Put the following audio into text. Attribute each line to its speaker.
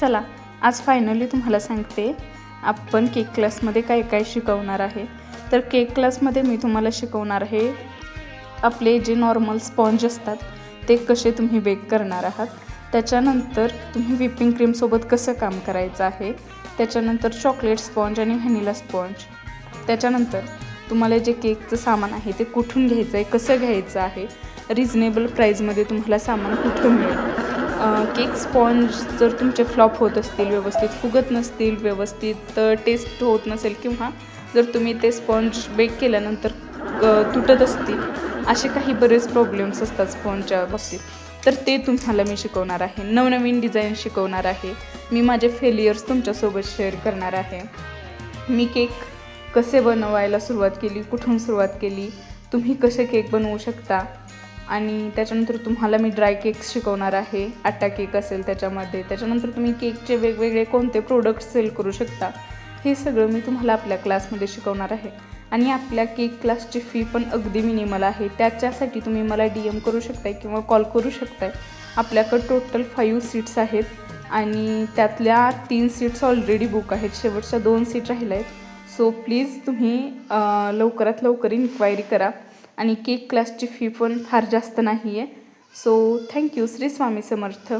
Speaker 1: चला आज फायनली तुम्हाला सांगते आपण केक क्लासमध्ये काय काय शिकवणार आहे। तर केक क्लासमध्ये मी तुम्हाला शिकवणार आहे आपले जे नॉर्मल स्पॉन्ज असतात ते कसे तुम्ही बेक करणार आहात, त्याच्यानंतर तुम्ही व्हिपिंग क्रीम सोबत कसं काम करायचं आहे, त्याच्यानंतर चॉकलेट स्पॉन्ज आणि व्हॅनिला स्पॉन्ज, त्याच्यानंतर तुम्हाला जे केकचं सामान आहे ते कुठून घ्यायचं आहे, कसं घ्यायचं आहे, रिजनेबल प्राईजमध्ये तुम्हाला सामान कुठं मिळेल। केक स्पॉन्ज जर तुमचे फ्लॉप होत असतील, व्यवस्थित फुगत नसतील, व्यवस्थित टेस्ट होत नसेल, किंवा जर तुम्ही ते स्पॉन्ज बेक केल्यानंतर तुटत असतील, असे काही बरेच प्रॉब्लेम्स असतात स्पॉन्जच्या बाबतीत, तर ते तुम्हाला मी शिकवणार आहे। नवनवीन डिझाईन शिकवणार आहे मी, माझे फेलियर्स तुमच्यासोबत शेअर करणार आहे। मी केक कसे बनवायला सुरुवात केली, कुठून सुरुवात केली, तुम्ही कसे केक बनवू शकता, आणि त्याच्यानंतर तुम्हाला मी ड्राय केक्स शिकवणार आहे। आटा केक असेल त्याच्यामध्ये, त्याच्यानंतर तुम्ही केकचे वेगवेगळे कोणते प्रोडक्ट्स सेल करू शकता, हे सगळं मी तुम्हाला आपल्या क्लासमध्ये शिकवणार आहे। आणि आपल्या केक क्लासची फी पण अगदी मिनिमल आहे, त्याच्यासाठी तुम्ही मला DM करू शकताय किंवा कॉल करू शकताय। आपल्याकडं टोटल 5 सीट्स आहेत आणि त्यातल्या 3 सीट्स ऑलरेडी बुक आहेत, शेवटच्या 2 सीट राहिल्या आहेत। सो प्लीज तुम्ही लवकरात लवकर इन्क्वायरी करा, आणि केक क्लासची फी पण फार जास्त नाही आहे। So thank you. श्री स्वामी समर्थ।